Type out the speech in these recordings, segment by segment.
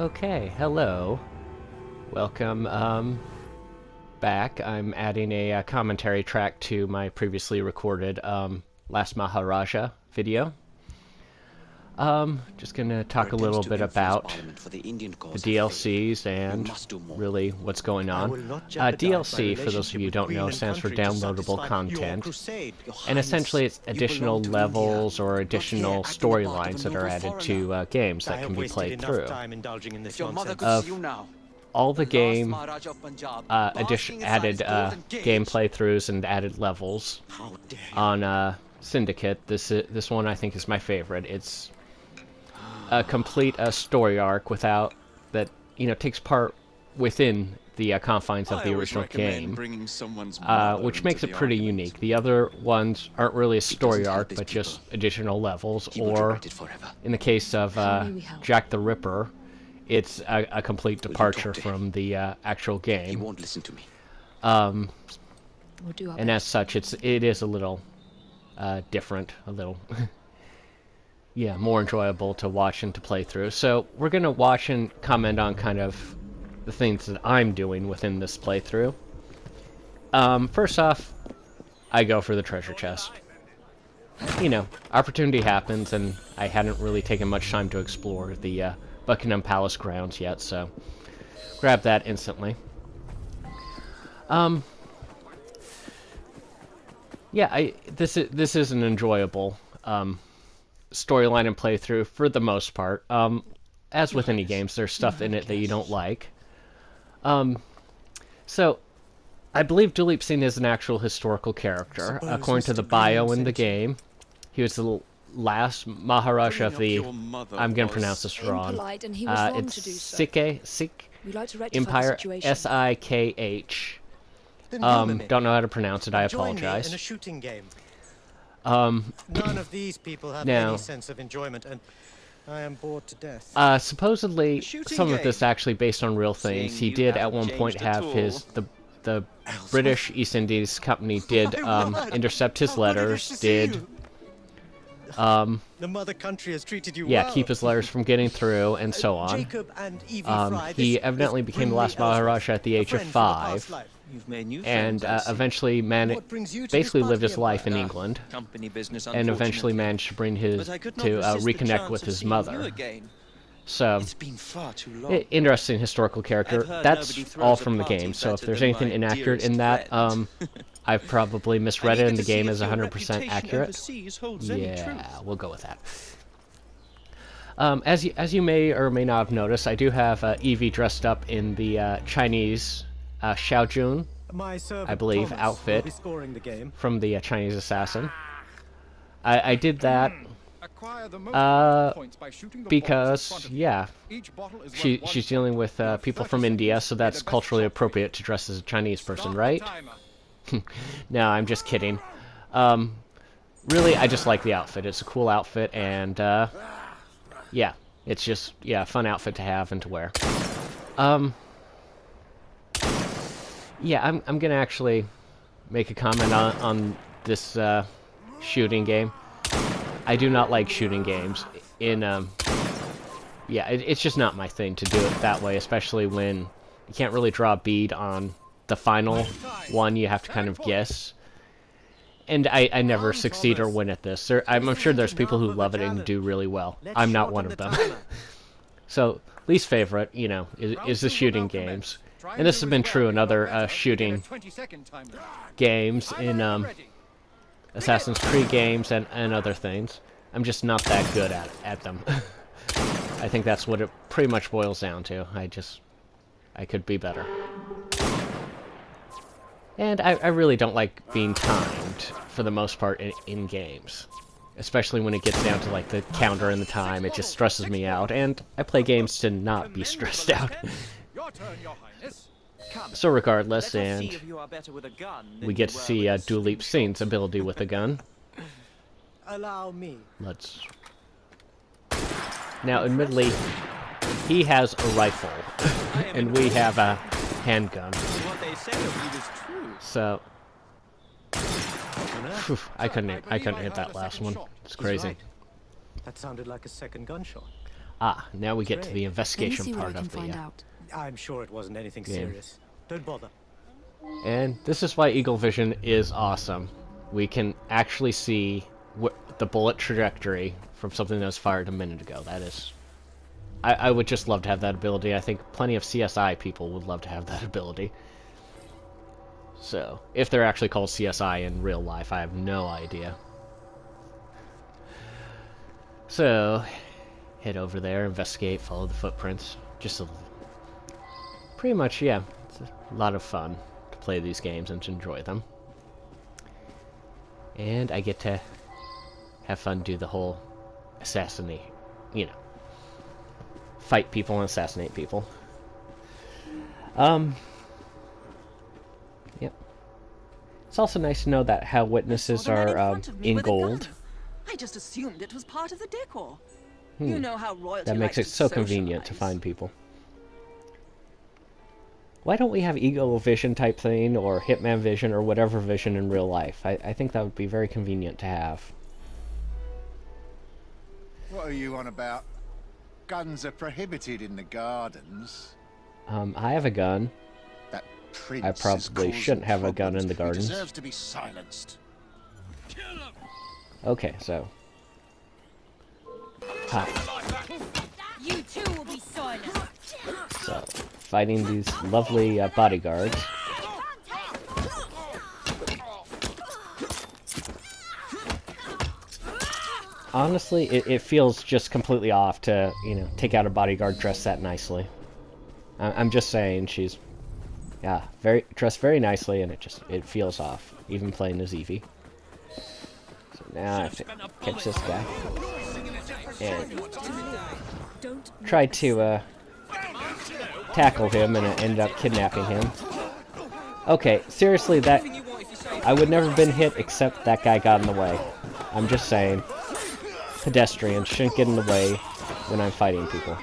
Okay, hello. Welcome back. I'm adding a commentary track to my previously recorded Last Maharaja video. Just gonna talk a little bit about the DLCs and really what's going on. DLC, for those of you who don't know, stands for downloadable content, and essentially it's additional levels or additional storylines that are added to games that can be played through. All the game added game playthroughs and added levels on Syndicate. This one I think is my favorite. It's a complete story arc without that takes part within the confines of the original game, which makes it pretty unique. The other ones aren't really a story arc, but just additional levels, or in the case of Jack the Ripper, it's a complete departure from the actual game. He won't listen to me. And as such, it is a little different, a little yeah, more enjoyable to watch and to play through. So we're gonna watch and comment on kind of the things that I'm doing within this playthrough. First off, I go for the treasure chest. You know, opportunity happens, and I hadn't really taken much time to explore the Buckingham Palace grounds yet, so grab that instantly. Yeah, this is an enjoyable storyline and playthrough for the most part. As with any games, there's stuff in it that you don't like. So, I believe Duleep Singh is an actual historical character. According to the bio in the game, he was the last Maharaja of the, I'm going to pronounce this wrong, it's Sikh Empire, S-I-K-H. Don't know how to pronounce it, I apologize. In a shooting game. None of these people have any sense of enjoyment, and I am bored to death. Supposedly, some of this actually based on real things. He did at one point have the British East Indies Company did intercept his letters, did the mother country has treated you well. keep his letters from getting through, and so on. Jacob and Evie Fry, he eventually became the last Maharaja at the age of 5, and eventually basically lived his life in England, and eventually managed to bring reconnect with his mother. So, interesting historical character. That's all from the game, so if there's anything inaccurate in that, I've probably misread it and the game is 100% accurate. Yeah, we'll go with that. As you may or may not have noticed, I do have Evie dressed up in the Chinese Xiaojun, I believe, outfit from the Chinese assassin. I did that because, yeah, she's dealing with people from India, so that's culturally appropriate to dress as a Chinese person, right? No, I'm just kidding. Really, I just like the outfit. It's a cool outfit, and yeah, it's just a fun outfit to have and to wear. Yeah, I'm gonna actually make a comment on this shooting game. I do not like shooting games. Yeah, it's just not my thing to do it that way, especially when you can't really draw a bead on the final one. You have to kind of guess. And I never succeed or win at this. I'm sure there's people who love it and do really well. I'm not one of them. So, least favorite, is the shooting games. And this has been true in other shooting games, in Assassin's Creed games and other things. I'm just not that good at them. I think that's what it pretty much boils down to. I could be better. And I really don't like being timed, for the most part, in games. Especially when it gets down to, like, the counter and the time. It just stresses me out, and I play games to not be stressed out. So regardless, and we get to see Duleep Singh's ability with a gun. Allow me. Let's... Now, admittedly, he has a rifle, and we have a handgun. So, whew, I couldn't hit that last one. It's crazy. That sounded like a second gunshot. Ah, now we get to the Let me investigation see what I part can of the find out. I'm sure it wasn't anything game. serious. Don't bother. And this is why Eagle Vision is awesome. We can actually see the bullet trajectory from something that was fired a minute ago. That is... I would just love to have that ability. I think plenty of CSI people would love to have that ability. So, if they're actually called CSI in real life, I have no idea. So, head over there, investigate, follow the footprints. Just pretty much, yeah, it's a lot of fun to play these games and to enjoy them. And I get to have fun do the whole assassinate, you know, fight people and assassinate people. Yep. It's also nice to know that how witnesses are in gold. I just assumed it was part of the decor. You know how royalty That makes it likes to so convenient to socialize. find people. Why don't we have Eagle Vision type thing, or Hitman Vision, or whatever vision in real life? I think that would be very convenient to have. What are you on about? Guns are prohibited in the gardens. I have a gun. That prince I is probably causing shouldn't have a gun in the problems. gardens. He deserves to be silenced. Okay, so... You too will be silenced. So, fighting these lovely bodyguards. Honestly, it feels just completely off to, you know, take out a bodyguard dressed that nicely. I'm just saying, she's, yeah, dressed very nicely, and it feels off, even playing as Evie. So now I have to catch this guy. And tried to, tackle him, and I ended up kidnapping him. Okay, seriously, I would never have been hit except that guy got in the way. I'm just saying. Pedestrians shouldn't get in the way when I'm fighting people.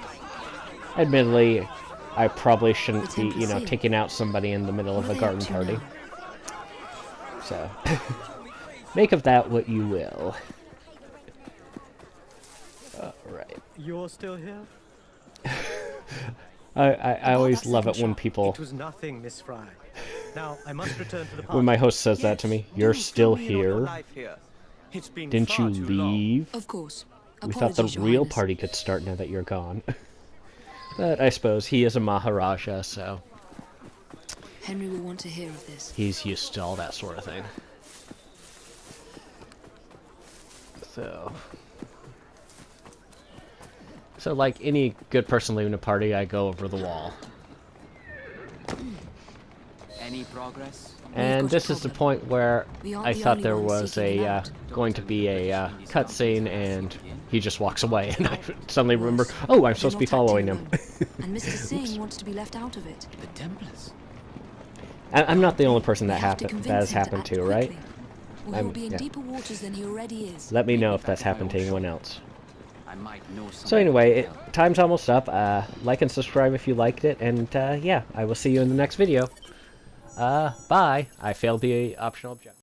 Admittedly, I probably shouldn't be, you know, taking out somebody in the middle of a garden party. So, make of that what you will. Alright. You're still here? I always love it when people... It was nothing, Miss Fry. Now, I must return to the party. When my host says that to me, you're still here? It's been Didn't far you too long. leave? Of course. We thought the Apologies, Your real Highness. party could start now that you're gone. But I suppose he is a Maharaja, so Henry will want to hear of this. he's used to all that sort of thing. So like any good person leaving a party, I go over the wall. Any progress? And got a this is the problem. point where We aren't I the thought only there ones was seeking it a out. going to be a cutscene, and he just walks away, and I suddenly remember, oh, I'm supposed to be following him. And Mr. Singh wants to be left out of it. The Templars? I'm not the only person that We have to that convince has him to happened act to, right? quickly, or he I'm- will be in yeah. deeper waters than he already is. Let me know if that's happened to anyone else. I might know So anyway, time's almost up. Like and subscribe if you liked it, and yeah, I will see you in the next video. Bye. I failed the optional objective.